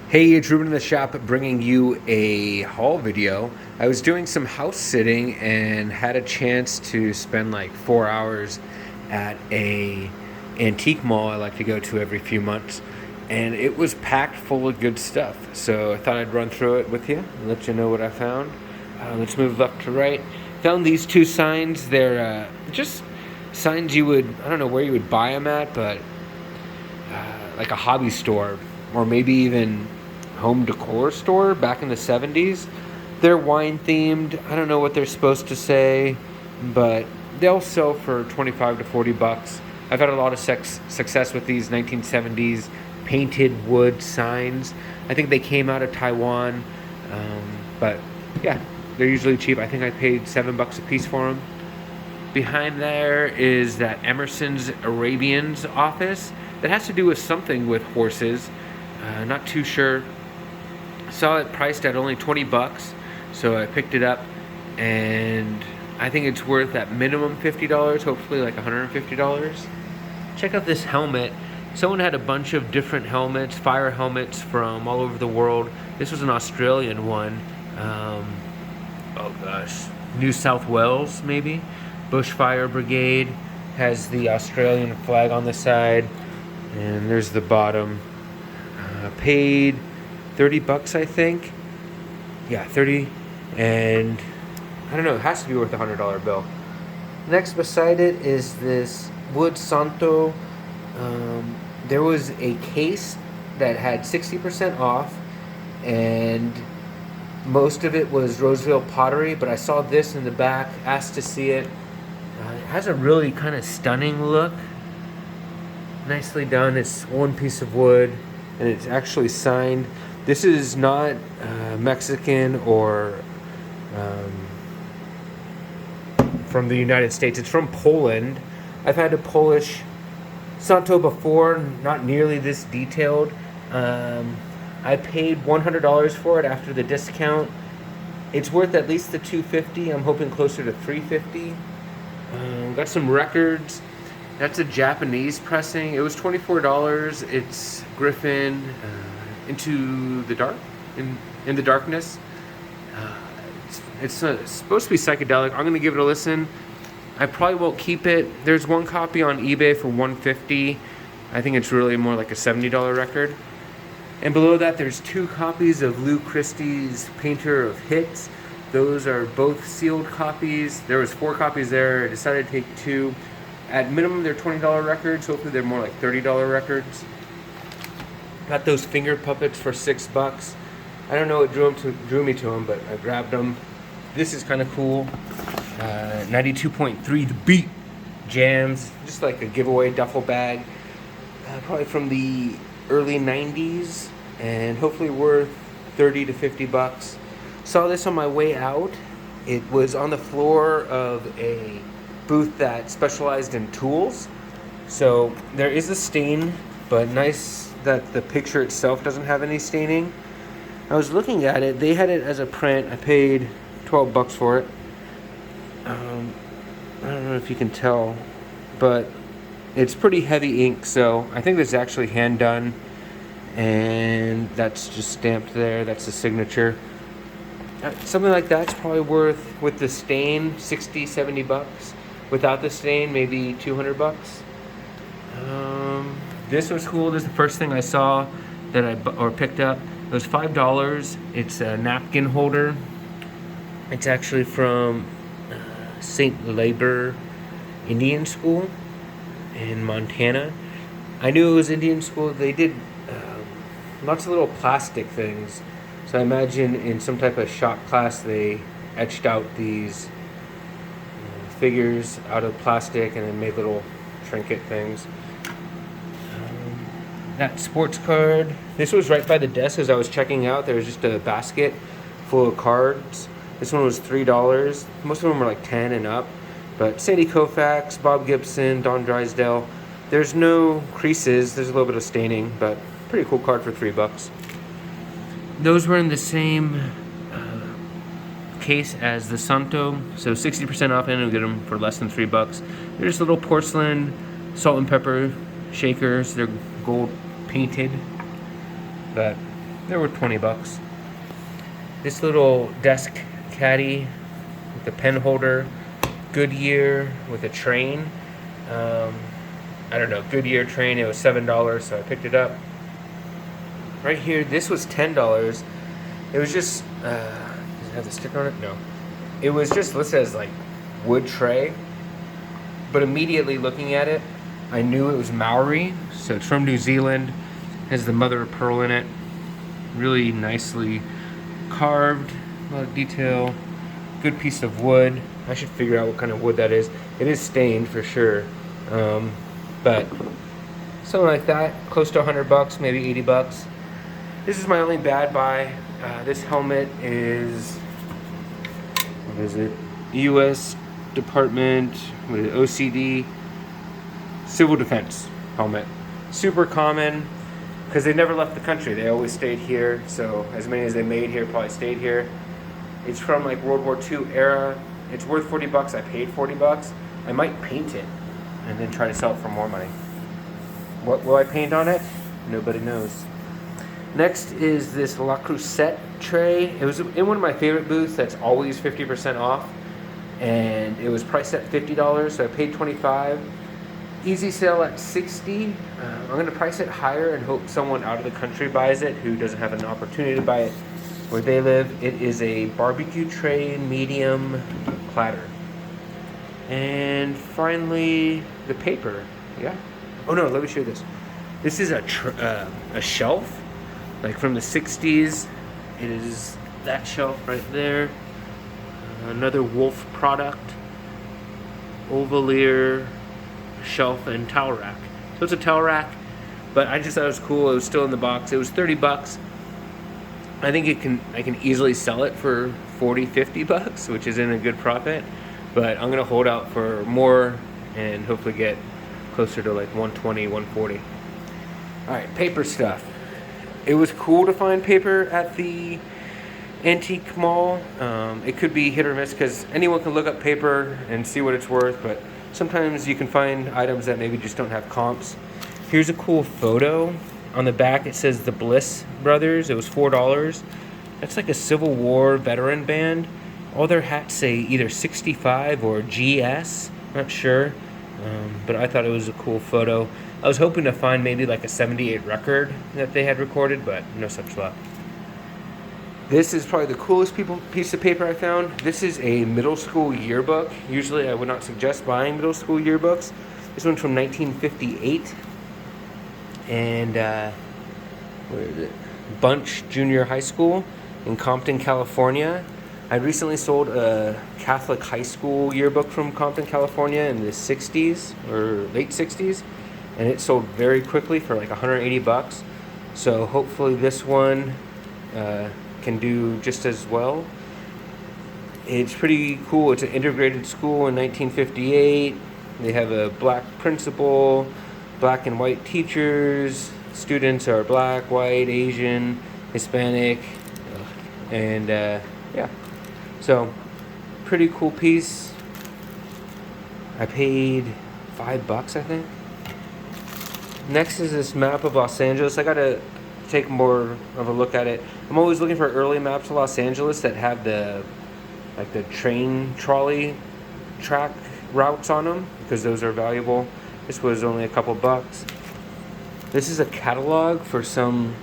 Hey, it's Ruben in the shop bringing you a haul video. I was doing some house sitting and had a chance to spend like 4 hours at a antique mall I like to go to every few months, and it was packed full of good stuff. So I thought I'd run through it with you and let you know what I found. Let's move left to right. Found these two signs. They're just signs I don't know where you would buy them at, but like a hobby store or maybe even home decor store back in the 70s. They're wine themed. I don't know what they're supposed to say, but they'll sell for 25 to 40 bucks. I've had a lot of success with these 1970s painted wood signs. I think they came out of Taiwan, but yeah, they're usually cheap. I think I paid $7 a piece for them. Behind there is that Emerson's Arabians office that has to do with something with horses. Not too sure. Saw it priced at only 20 bucks, so I picked it up, and I think it's worth at minimum $50, hopefully like $150. Check out this helmet. Someone had a bunch of different helmets, fire helmets from all over the world. This was an Australian one. Oh gosh, New South Wales maybe. Bushfire Brigade has the Australian flag on the side, and there's the bottom. Paid 30 bucks, I think. Yeah, 30, and I don't know, it has to be worth a $100 bill. Next beside it is this wood santo. There was a case that had 60% off, and most of it was Roseville pottery, but I saw this in the back, asked to see it. It has a really kind of stunning look. Nicely done. It's one piece of wood, and it's actually signed. This is not Mexican or from the United States. It's from Poland. I've had a Polish Santo before, not nearly this detailed. I paid $100 for it after the discount. It's worth at least the $250. I'm hoping closer to $350. Got some records. That's a Japanese pressing. It was $24. It's Griffin, Into the Dark, in the Darkness. It's supposed to be psychedelic. I'm gonna give it a listen. I probably won't keep it. There's one copy on eBay for $150. I think it's really more like a $70 record. And below that, there's two copies of Lou Christie's Painter of Hits. Those are both sealed copies. There was 4 copies there. I decided to take 2. At minimum, they're $20 records. Hopefully, they're more like $30 records. Got those finger puppets for $6. I don't know what drew me to them, but I grabbed them. This is kind of cool. 92.3 The Beat Jams, just like a giveaway duffel bag. Probably from the early 90s, and hopefully worth 30 to 50 bucks. Saw this on my way out. It was on the floor of a booth that specialized in tools. So there is a stain, but nice that the picture itself doesn't have any staining. I was looking at it. They had it as a print. I paid 12 bucks for it. I don't know if you can tell, but it's pretty heavy ink, so I think this is actually hand done, and that's just stamped there. That's the signature. Something like that's probably worth, with the stain, 60, 70 bucks. Without the stain, maybe 200 bucks. This was cool. This is the first thing I saw that I picked up. It was $5. It's a napkin holder. It's actually from St. Labor Indian School in Montana. I knew it was Indian school. They did lots of little plastic things. So I imagine in some type of shop class they etched out these figures out of plastic and then made little trinket things. That sports card. This was right by the desk as I was checking out. There was just a basket full of cards. This one was $3. Most of them were like 10 and up. But Sandy Koufax, Bob Gibson, Don Drysdale. There's no creases. There's a little bit of staining, but pretty cool card for $3. Those were in the same case as the Santo, so 60% off, and you'll get them for less than $3. They're just little porcelain salt and pepper shakers. They're gold painted, but They're worth 20 bucks. This little desk caddy with a pen holder, Goodyear with a train. I don't know, Goodyear train. It was $7, so I picked it up. Right here, this was $10. It was just, does it have the sticker on it? No. It was just listed as like wood tray, but immediately looking at it, I knew it was Maori. So it's from New Zealand, has the mother of pearl in it. Really nicely carved, a lot of detail, good piece of wood. I should figure out what kind of wood that is. It is stained for sure, but something like that, close to 100 bucks, maybe 80 bucks. This is my only bad buy. This helmet is, what is it? U.S. Department, what is it? OCD, Civil Defense helmet. Super common, because they never left the country. They always stayed here, so as many as they made here probably stayed here. It's from like World War II era. It's worth 40 bucks. I paid 40 bucks. I might paint it and then try to sell it for more money. What will I paint on it? Nobody knows. Next is this Le Creuset tray. It was in one of my favorite booths that's always 50% off, and it was priced at $50, so I paid $25. Easy sale at $60. I'm going to price it higher and hope someone out of the country buys it who doesn't have an opportunity to buy it where they live. It is a barbecue tray, medium platter. And finally, the paper. Yeah. Oh no, let me show you this. This is a shelf, like from the 60s. It is that shelf right there. Another Wolf product. Ovalier shelf and towel rack. So it's a towel rack, but I just thought it was cool. It was still in the box. It was 30 bucks. I think I can easily sell it for 40, 50 bucks, which is in a good profit. But I'm gonna hold out for more and hopefully get closer to like 120, 140. All right, paper stuff. It was cool to find paper at the antique mall. It could be hit or miss because anyone can look up paper and see what it's worth, but sometimes you can find items that maybe just don't have comps. Here's a cool photo. On the back it says the Bliss Brothers. It was $4. That's like a Civil War veteran band. All their hats say either 65 or GS. Not sure. But I thought it was a cool photo. I was hoping to find maybe like a 78 record that they had recorded, but no such luck. This is probably the coolest piece of paper I found. This is a middle school yearbook. Usually I would not suggest buying middle school yearbooks. This one's from 1958. And where is it? Bunch Junior High School in Compton, California. I recently sold a Catholic high school yearbook from Compton, California in the 60s or late 60s, and it sold very quickly for like 180 bucks. So hopefully this one can do just as well. It's pretty cool. It's an integrated school in 1958. They have a black principal, black and white teachers. Students are black, white, Asian, Hispanic, and yeah. So, pretty cool piece. I paid $5, I think. Next is this map of Los Angeles. I gotta take more of a look at it. I'm always looking for early maps of Los Angeles that have the train trolley track routes on them, because those are valuable. This was only a couple bucks. This is a catalog for some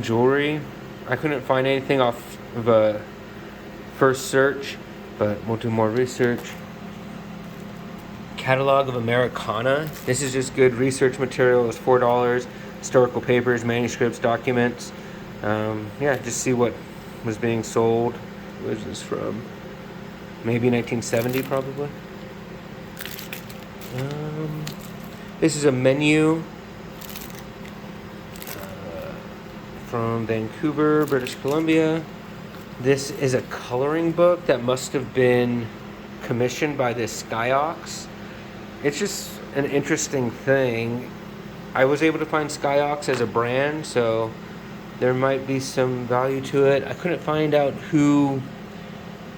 jewelry. I couldn't find anything off of a first search, but we'll do more research. Catalog of Americana. This is just good research material. It was $4. Historical papers, manuscripts, documents. Yeah, just see what was being sold. Where's this from? Maybe 1970, probably. This is a menu from Vancouver, British Columbia. This is a coloring book that must have been commissioned by this Skyox. It's just an interesting thing. I was able to find Skyox as a brand, so there might be some value to it. I couldn't find out who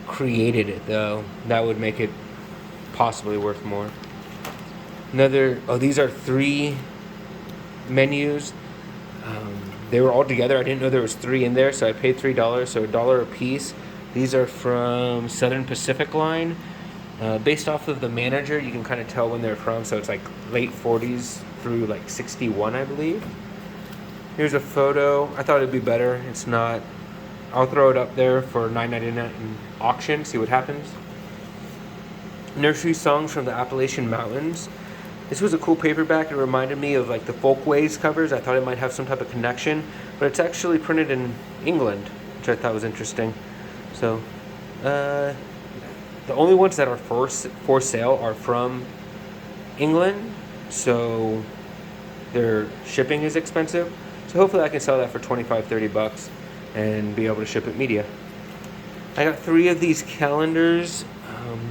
created it, though. That would make it possibly worth more. These are 3 menus. They were all together. I didn't know there was 3 in there, so I paid $3, so $1 a piece. These are from Southern Pacific Line. Based off of the manager, you can kind of tell when they're from, so it's like late 40s through like 61, I believe. Here's a photo. I thought it'd be better. It's not. I'll throw it up there for $9.99 in auction, see what happens. Nursery Songs from the Appalachian Mountains. This was a cool paperback. It reminded me of like the Folkways covers. I thought it might have some type of connection, but it's actually printed in England, which I thought was interesting. So, the only ones that are for sale are from England, so their shipping is expensive. So hopefully I can sell that for $25-30 and be able to ship it media. I got 3 of these calendars.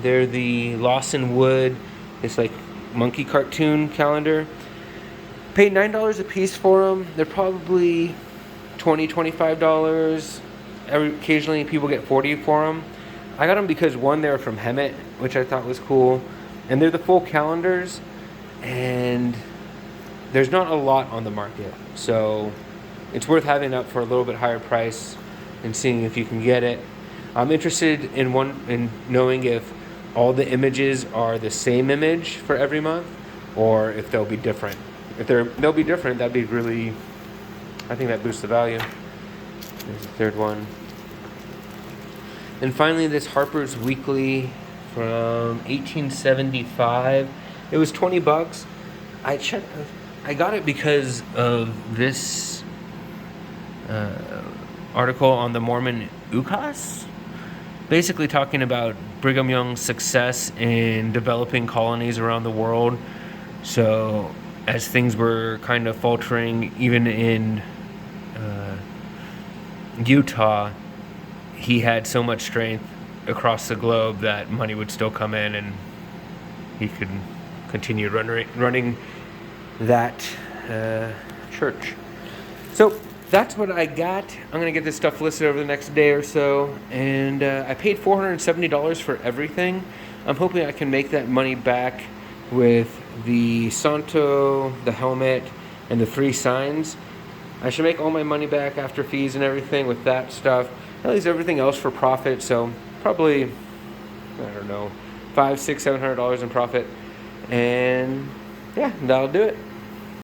They're the Lawson Wood. It's like monkey cartoon calendar. Paid $9 a piece for them. They're probably $20-25. Occasionally people get $40 for them. I got them because one, they're from Hemet, which I thought was cool, and they're the full calendars, and there's not a lot on the market, so it's worth having up for a little bit higher price and seeing if you can get it. I'm interested in knowing if all the images are the same image for every month, or if they'll be different. If they'll be different, that'd be really, I think that boosts the value. There's the third one. And finally, this Harper's Weekly from 1875. It was $20. I got it because of this article on the Mormon UCAS, basically talking about Brigham Young's success in developing colonies around the world. So as things were kind of faltering, even in Utah, he had so much strength across the globe that money would still come in and he could continue running that church. So that's what I got. I'm going to get this stuff listed over the next day or so. And I paid $470 for everything. I'm hoping I can make that money back with the Santo, the helmet, and the 3 signs. I should make all my money back after fees and everything with that stuff. At least everything else for profit. So probably, I don't know, $500, $600, $700 in profit. And yeah, that'll do it.